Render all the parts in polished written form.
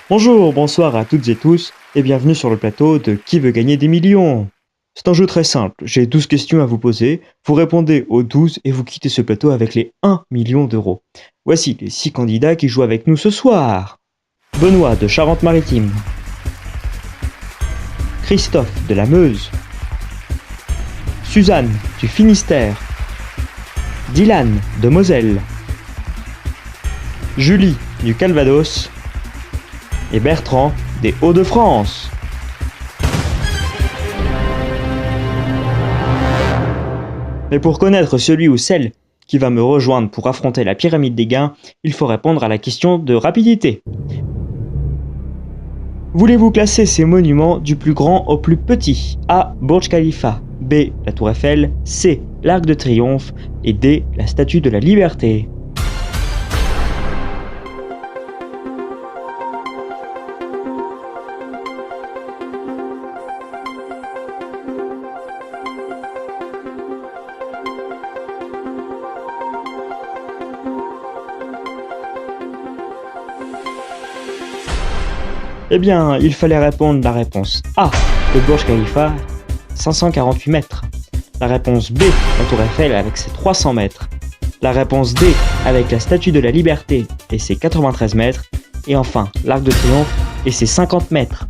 Bonjour, bonsoir à toutes et tous et bienvenue sur le plateau de Qui veut gagner des millions? C'est un jeu très simple, j'ai 12 questions à vous poser, vous répondez aux 12 et vous quittez ce plateau avec les 1 million d'euros. Voici les 6 candidats qui jouent avec nous ce soir. Benoît de Charente-Maritime, Christophe de la Meuse, Suzanne du Finistère, Dylan de Moselle, Julie du Calvados et Bertrand des Hauts-de-France. Mais pour connaître celui ou celle qui va me rejoindre pour affronter la pyramide des gains, il faut répondre à la question de rapidité. Voulez-vous classer ces monuments du plus grand au plus petit? A. Burj Khalifa, B. La Tour Eiffel, C. L'Arc de Triomphe et D. La Statue de la Liberté. Eh bien, il fallait répondre la réponse A, le Burj Khalifa, 548 mètres. La réponse B, la Tour Eiffel avec ses 300 mètres. La réponse D, avec la Statue de la Liberté et ses 93 mètres. Et enfin, l'Arc de Triomphe et ses 50 mètres.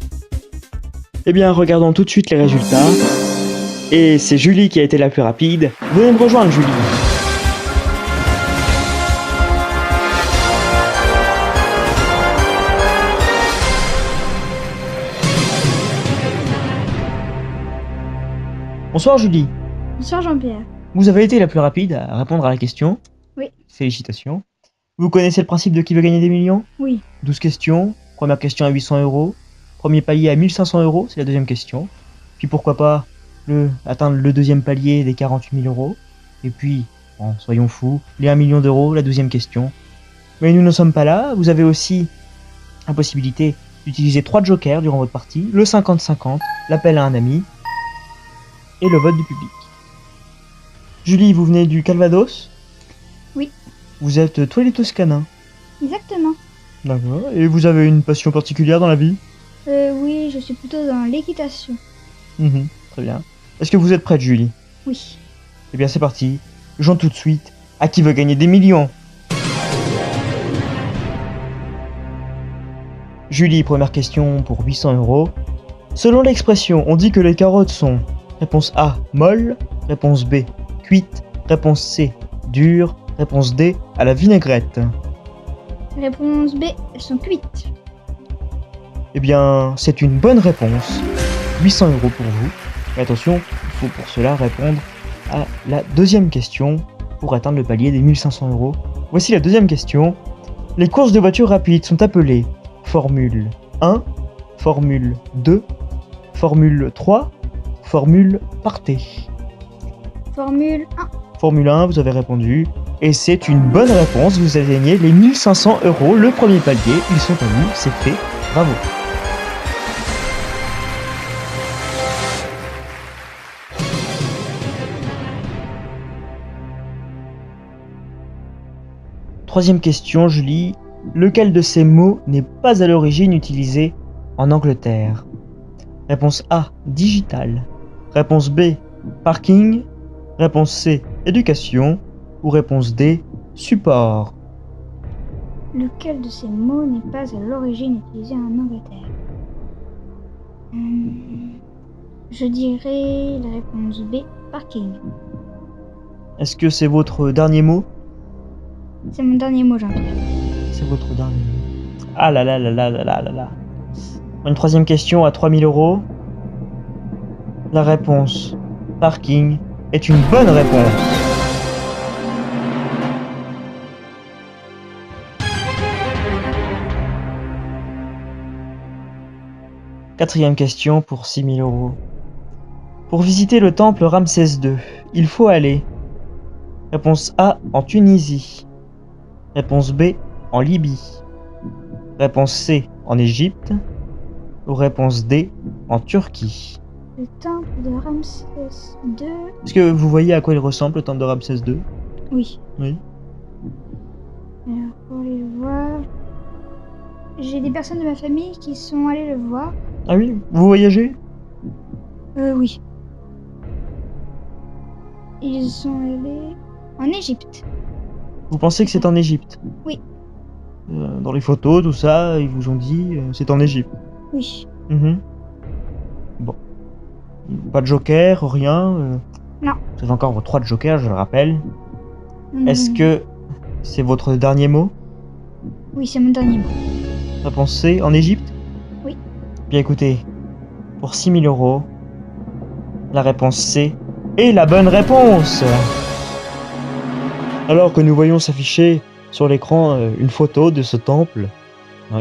Eh bien, regardons tout de suite les résultats. Et c'est Julie qui a été la plus rapide. Venez me rejoindre, Julie. Bonsoir Julie. Bonsoir Jean-Pierre. Vous avez été la plus rapide à répondre à la question. Oui. Félicitations. Vous connaissez le principe de qui veut gagner des millions? Oui. 12 questions. Première question à 800 euros. Premier palier à 1500 euros, c'est la deuxième question. Puis pourquoi pas atteindre le deuxième palier des 48 000 euros. Et puis, bon, soyons fous, les 1 million d'euros, la deuxième question. Mais nous ne sommes pas là. Vous avez aussi la possibilité d'utiliser 3 jokers durant votre partie. Le 50-50, l'appel à un ami et le vote du public. Julie, vous venez du Calvados? Oui. Vous êtes toiletteuse canin? Exactement. D'accord. Et vous avez une passion particulière dans la vie? Oui, je suis plutôt dans l'équitation. Très bien. Est-ce que vous êtes prête, Julie? Oui. Eh bien, c'est parti. Jouons tout de suite à qui veut gagner des millions. Julie, première question pour 800 euros. Selon l'expression, on dit que les carottes sont réponse A, molles, réponse B, cuite, réponse C, dure, réponse D, à la vinaigrette. Réponse B, elles sont cuites. Eh bien, c'est une bonne réponse. 800 euros pour vous. Mais attention, il faut pour cela répondre à la deuxième question pour atteindre le palier des 1500 euros. Voici la deuxième question. Les courses de voitures rapides sont appelées Formule 1, Formule 2, Formule 3, Formule Partez. Formule 1. Formule 1, vous avez répondu. Et c'est une bonne réponse, vous avez gagné les 1500 euros, le premier palier. Ils sont à vous, c'est fait. Bravo. Troisième question, Julie. Lequel de ces mots n'est pas à l'origine utilisé en Angleterre? Réponse A, digital. Réponse B, parking. Réponse C, éducation. Ou réponse D, support. Lequel de ces mots n'est pas à l'origine utilisé en Angleterre? Je dirais la réponse B, parking. Est-ce que c'est votre dernier mot? C'est mon dernier mot, Jean-Pierre. C'est votre dernier mot. Ah là là là là là là là là. Une troisième question à 3000 euros. La réponse parking est une bonne réponse. Quatrième question pour 6000 euros. Pour visiter le temple Ramsès II, il faut aller. Réponse A, en Tunisie. Réponse B, en Libye. Réponse C, en Égypte. Ou réponse D, en Turquie. Le temple de Ramsès II. Est-ce que vous voyez à quoi il ressemble, le temple de Ramsès II? Oui. Oui. Alors, pour aller le voir. J'ai des personnes de ma famille qui sont allées le voir. Ah oui, vous voyagez? Oui. Ils sont allés en Égypte. Vous pensez que c'est en Égypte? Oui. Dans les photos, tout ça, ils vous ont dit c'est en Égypte. Oui. Mhm. Bon. Pas de joker, rien. Non. Vous avez encore vos 3 de joker, je le rappelle. Non, Est-ce non, non. que c'est votre dernier mot? Oui, c'est mon dernier mot. Réponse C, en Égypte? Oui. Bien écoutez, pour 6000 euros, la réponse C est la bonne réponse. Alors que nous voyons s'afficher sur l'écran une photo de ce temple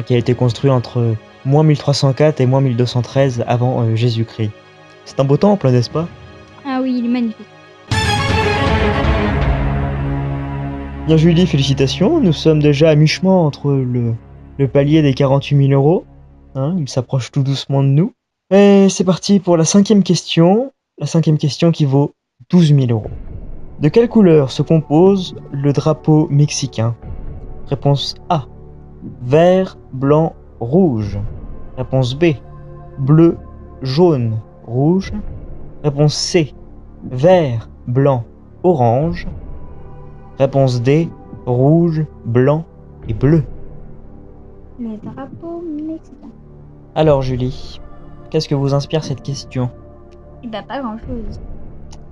qui a été construit entre moins 1304 et moins 1213 avant Jésus-Christ. C'est un beau temple, n'est-ce pas? Ah oui, il est magnifique. Bien Julie, félicitations, nous sommes déjà à mi-chemin entre le palier des 48 000 euros. Il s'approche tout doucement de nous. Et c'est parti pour la 5e question. La 5e question qui vaut 12 000 euros. De quelle couleur se compose le drapeau mexicain? Réponse A. Vert, blanc, rouge. Réponse B. Bleu, jaune, rouge. Réponse C. Vert, blanc, orange. Réponse D. Rouge, blanc et bleu. Le drapeau mexicain. Alors Julie, qu'est-ce que vous inspire cette question? Eh ben, pas grand-chose.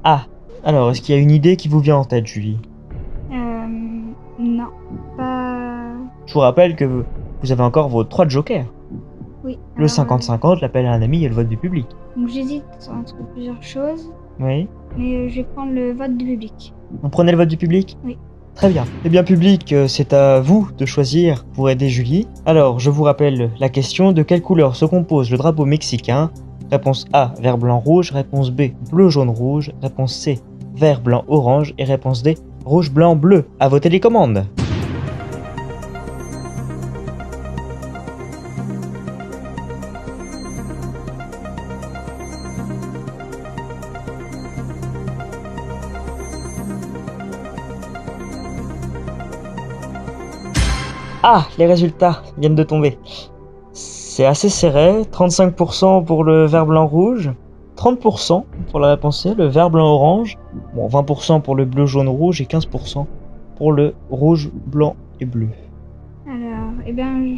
Ah, alors est-ce qu'il y a une idée qui vous vient en tête, Julie? Non. Pas... Je vous rappelle que vous avez encore vos 3 jokers. Oui. Le Alors, 50-50, l'appel à un ami et le vote du public. donc j'hésite entre plusieurs choses, Oui. mais je vais prendre le vote du public. Vous prenez le vote du public? Oui. Très bien. Eh bien public, c'est à vous de choisir pour aider Julie. Alors, je vous rappelle la question, de quelle couleur se compose le drapeau mexicain? Réponse A, vert, blanc, rouge. Réponse B, bleu, jaune, rouge. Réponse C, vert, blanc, orange. Et réponse D, rouge, blanc, bleu. À vos télécommandes. Ah, les résultats viennent de tomber. C'est assez serré, 35% pour le vert blanc rouge, 30% pour la réponse C, le vert blanc orange, bon 20% pour le bleu jaune rouge et 15% pour le rouge blanc et bleu. Alors, eh ben,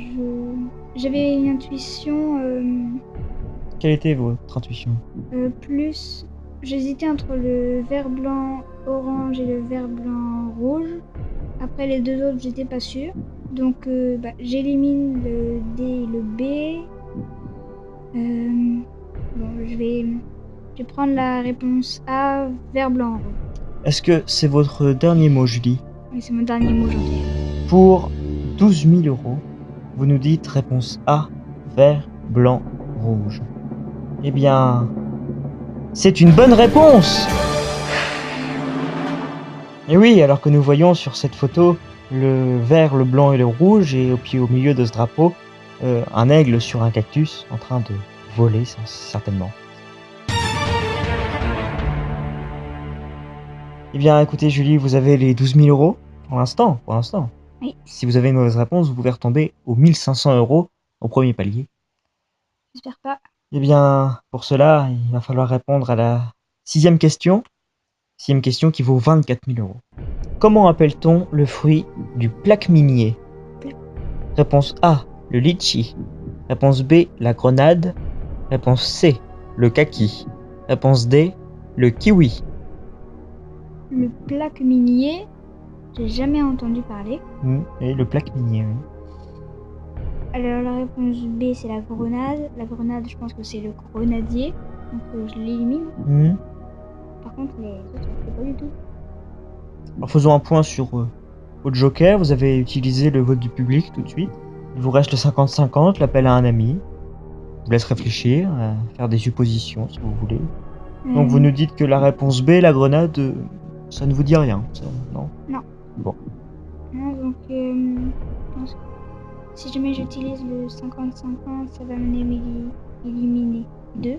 j'avais une intuition Quelle était votre intuition? plus... J'hésitais entre le vert blanc orange et le vert blanc rouge. Après les deux autres, j'étais pas sûre. Donc, j'élimine le D et le B. Bon, je vais prendre la réponse A, vert blanc rouge. Est-ce que c'est votre dernier mot, Julie? Oui, c'est mon dernier mot aujourd'hui. Pour 12 000 euros, vous nous dites réponse A, vert, blanc, rouge. Eh bien, c'est une bonne réponse! Et oui, alors que nous voyons sur cette photo le vert, le blanc et le rouge, et puis au milieu de ce drapeau, un aigle sur un cactus en train de voler, certainement. Eh bien, écoutez, Julie, vous avez les 12 000 euros pour l'instant. Oui. Si vous avez une mauvaise réponse, vous pouvez retomber aux 1500 euros au premier palier. J'espère pas. Eh bien, pour cela, il va falloir répondre à la 6e question. 6e question qui vaut 24 000 euros. Comment appelle-t-on le fruit du plaque minier? Réponse A, le litchi. Réponse B, la grenade. Réponse C, le kaki. Réponse D, le kiwi. Le plaque minier, j'ai jamais entendu parler. Et le plaque minier, oui. Alors la réponse B, c'est la grenade. La grenade, je pense que c'est le grenadier. Donc je l'élimine. Par contre, les autres, je sais pas du tout. Alors faisons un point sur votre joker. Vous avez utilisé le vote du public tout de suite. Il vous reste le 50-50, l'appel à un ami. Je vous laisse réfléchir, faire des suppositions si vous voulez. Donc vous nous dites que la réponse B, la grenade, ça ne vous dit rien, ça, non? Non. Bon. Non, donc si jamais j'utilise le 50-50, ça va m'éliminer 2.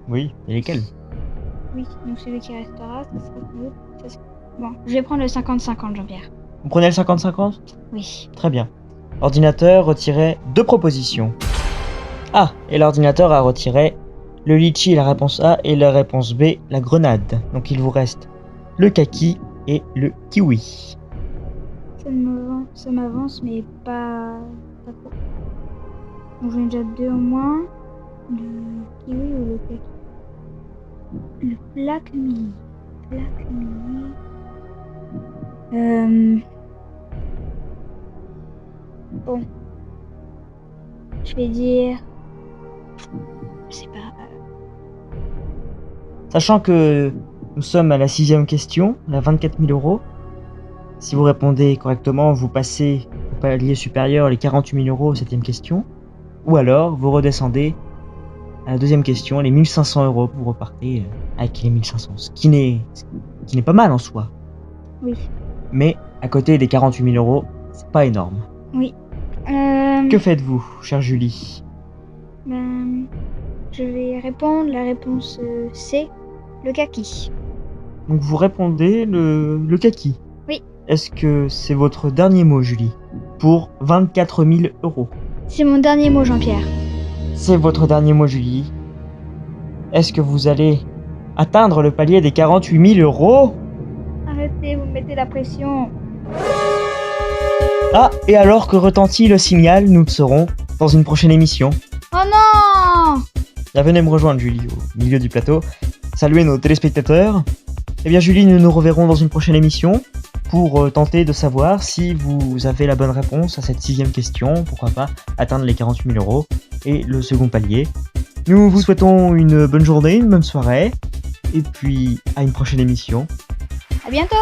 Oui, et lesquels? Oui, donc celui qui restera, ça sera plus. Bon, je vais prendre le 50-50, Jean-Pierre. Vous prenez le 50-50? Oui. Très bien. Ordinateur retirait 2 propositions. Ah, et l'ordinateur a retiré le litchi, la réponse A, et la réponse B, la grenade. Donc il vous reste le kaki et le kiwi. Ça m'avance, mais pas trop. Donc j'en ai déjà 2 en moins. Le kiwi ou le kaki? Le plaque mini. Bon. Je vais dire... Je sais pas. Sachant que nous sommes à la 6e question, la 24 000 euros. Si vous répondez correctement, vous passez au palier supérieur, les 48 000 euros, 7e question. Ou alors, vous redescendez à la 2e question, les 1500 euros. Vous repartez avec les 1500, ce qui n'est pas mal en soi. Oui. Mais à côté des 48 000 euros, c'est pas énorme. Oui. Que faites-vous, chère Julie? Je vais répondre la réponse C, le kaki. Donc vous répondez le kaki. Oui. Est-ce que c'est votre dernier mot, Julie? Pour 24 000 euros. C'est mon dernier mot, Jean-Pierre. C'est votre dernier mot, Julie. Est-ce que vous allez atteindre le palier des 48 000 euros? Arrêtez, vous me mettez la pression. Ah, et alors que retentit le signal, nous serons dans une prochaine émission. Oh non! Là, venez me rejoindre, Julie, au milieu du plateau. Saluer nos téléspectateurs. Eh bien, Julie, nous nous reverrons dans une prochaine émission pour tenter de savoir si vous avez la bonne réponse à cette 6e question. Pourquoi pas atteindre les 48 000 euros et le second palier. Nous vous souhaitons une bonne journée, une bonne soirée. Et puis, à une prochaine émission. À bientôt!